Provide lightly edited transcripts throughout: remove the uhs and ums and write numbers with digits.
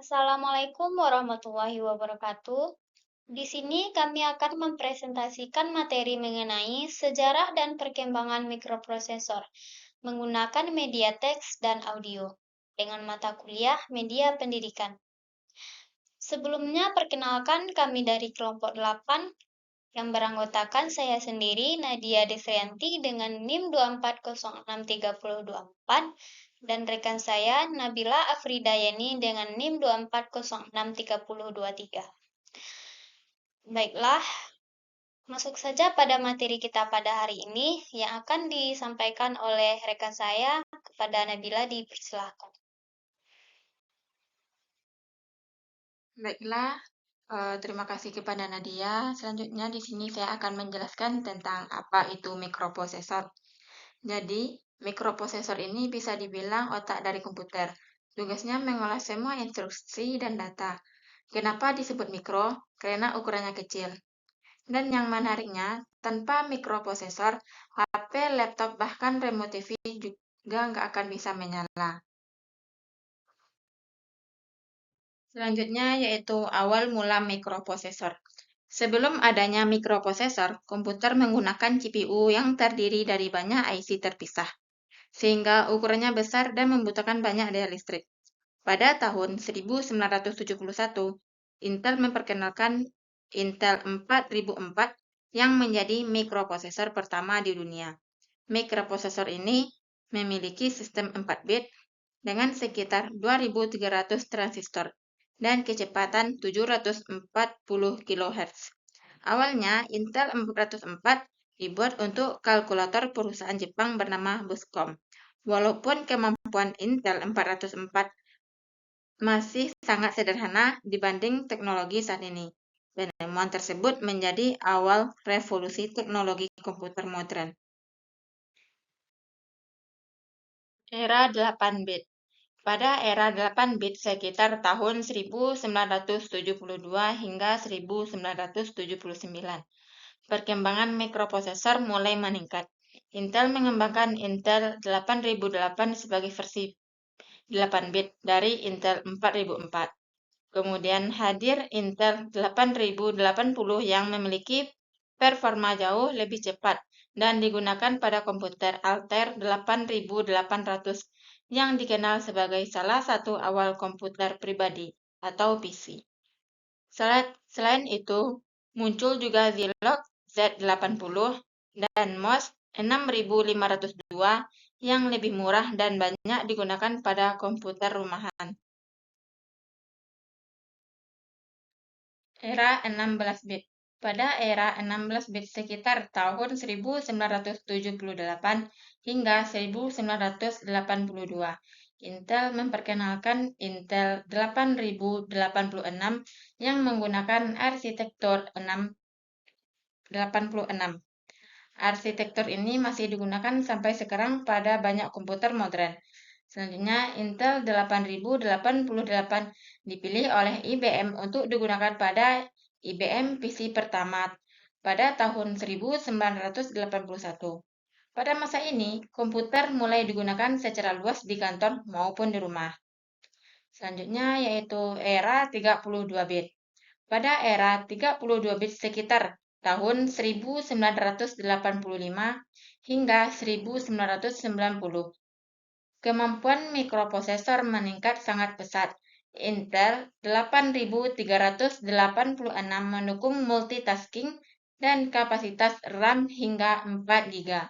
Assalamualaikum warahmatullahi wabarakatuh. Di sini kami akan mempresentasikan materi mengenai sejarah dan perkembangan mikroprosesor menggunakan media teks dan audio dengan mata kuliah media pendidikan. Sebelumnya perkenalkan kami dari kelompok 8 yang beranggotakan saya sendiri Nadia Desrianti dengan NIM 2406324 dan rekan saya Nabila Afridayani dengan NIM 2406323. Baiklah, masuk saja pada materi kita pada hari ini yang akan disampaikan oleh rekan saya. Kepada Nabila dipersilakan. Baiklah, terima kasih kepada Nadia. Selanjutnya di sini saya akan menjelaskan tentang apa itu mikroprosesor. Jadi, mikroprosesor ini bisa dibilang otak dari komputer. Tugasnya mengolah semua instruksi dan data. Kenapa disebut mikro? Karena ukurannya kecil. Dan yang menariknya, tanpa mikroprosesor, HP, laptop, bahkan remote TV juga nggak akan bisa menyala. Selanjutnya yaitu awal mula mikroprosesor. Sebelum adanya mikroprosesor, komputer menggunakan CPU yang terdiri dari banyak IC terpisah, sehingga ukurannya besar dan membutuhkan banyak daya listrik. Pada tahun 1971, Intel memperkenalkan Intel 4004 yang menjadi mikroprosesor pertama di dunia. Mikroprosesor ini memiliki sistem 4 bit dengan sekitar 2300 transistor dan kecepatan 740 kHz. Awalnya, Intel 404 dibuat untuk kalkulator perusahaan Jepang bernama Buscom. Walaupun kemampuan Intel 404 masih sangat sederhana dibanding teknologi saat ini. Penemuan tersebut menjadi awal revolusi teknologi komputer modern. Era 8 bit. Pada era 8 bit sekitar tahun 1972 hingga 1979, perkembangan mikroprosesor mulai meningkat. Intel mengembangkan Intel 8008 sebagai versi 8 bit dari Intel 4004. Kemudian hadir Intel 8080 yang memiliki performa jauh lebih cepat dan digunakan pada komputer Altair 8800 yang dikenal sebagai salah satu awal komputer pribadi atau PC. Selain itu, muncul juga Zilog Z80 dan MOS 6502 yang lebih murah dan banyak digunakan pada komputer rumahan. Era 16 bit. Pada era 16 bit sekitar tahun 1978 hingga 1982, Intel memperkenalkan Intel 8086 yang menggunakan arsitektur 86. Arsitektur ini masih digunakan sampai sekarang pada banyak komputer modern. Selanjutnya, Intel 8088 dipilih oleh IBM untuk digunakan pada IBM PC pertama pada tahun 1981. Pada masa ini, komputer mulai digunakan secara luas di kantor maupun di rumah. Selanjutnya yaitu era 32 bit. Pada era 32 bit sekitar tahun 1985 hingga 1990, kemampuan mikroprosesor meningkat sangat pesat. Intel 8386 mendukung multitasking dan kapasitas RAM hingga 4 GB.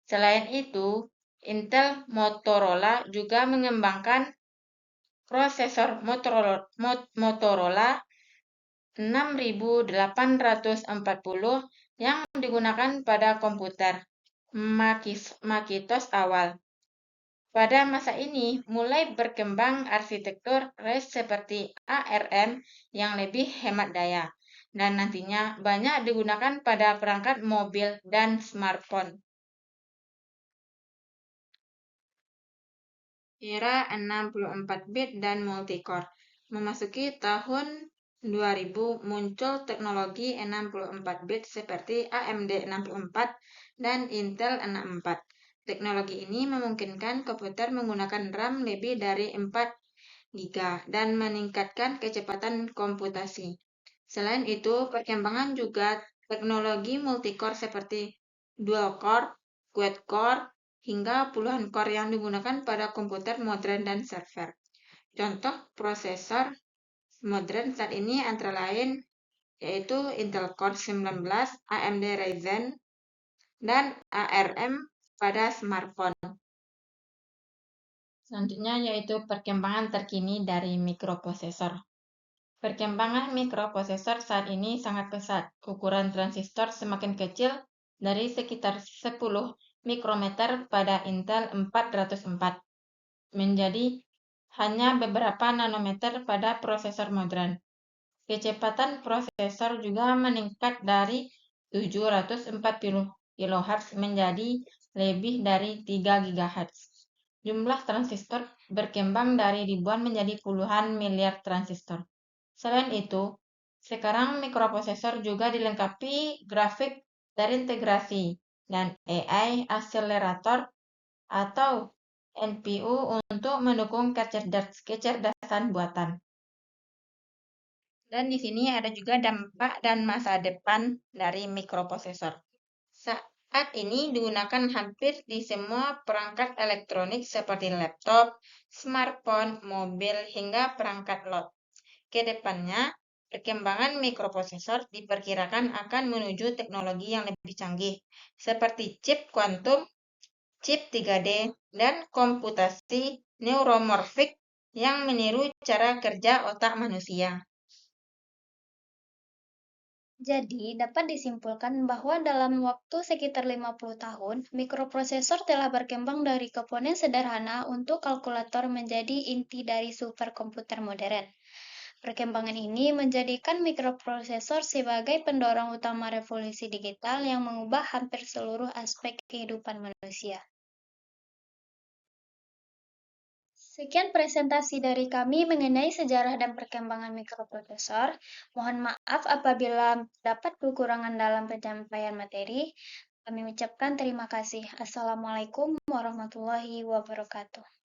Selain itu, Intel Motorola juga mengembangkan prosesor Motorola 6840 yang digunakan pada komputer Macintosh awal. Pada masa ini, mulai berkembang arsitektur RISC seperti ARM yang lebih hemat daya, dan nantinya banyak digunakan pada perangkat mobil dan smartphone. Era 64 bit dan multicore. Memasuki tahun 2000 muncul teknologi 64 bit seperti AMD 64 dan Intel 64. Teknologi ini memungkinkan komputer menggunakan RAM lebih dari 4 giga dan meningkatkan kecepatan komputasi. Selain itu, perkembangan juga teknologi multicore seperti dual core, quad core, hingga puluhan core yang digunakan pada komputer modern dan server. Contoh prosesor modern saat ini antara lain yaitu Intel Core 19, AMD Ryzen, dan ARM pada smartphone. Selanjutnya yaitu perkembangan terkini dari mikroprosesor. Perkembangan mikroprosesor saat ini sangat pesat. Ukuran transistor semakin kecil dari sekitar 10 mikrometer pada Intel 404 menjadi hanya beberapa nanometer pada prosesor modern. Kecepatan prosesor juga meningkat dari 740 kHz menjadi lebih dari 3 GHz. Jumlah transistor berkembang dari ribuan menjadi puluhan miliar transistor. Selain itu, sekarang mikroprosesor juga dilengkapi grafik terintegrasi dan AI accelerator atau NPU untuk mendukung kecerdasan buatan. Dan di sini ada juga dampak dan masa depan dari mikroprosesor. Saat ini digunakan hampir di semua perangkat elektronik seperti laptop, smartphone, mobil, hingga perangkat lot. Kedepannya, perkembangan mikroprosesor diperkirakan akan menuju teknologi yang lebih canggih, seperti chip kuantum, chip 3D, dan komputasi neuromorfik yang meniru cara kerja otak manusia. Jadi, dapat disimpulkan bahwa dalam waktu sekitar 50 tahun, mikroprosesor telah berkembang dari komponen sederhana untuk kalkulator menjadi inti dari superkomputer modern. Perkembangan ini menjadikan mikroprosesor sebagai pendorong utama revolusi digital yang mengubah hampir seluruh aspek kehidupan manusia. Sekian presentasi dari kami mengenai sejarah dan perkembangan mikroprosesor. Mohon maaf apabila dapat kekurangan dalam penyampaian materi. Kami ucapkan terima kasih. Assalamualaikum warahmatullahi wabarakatuh.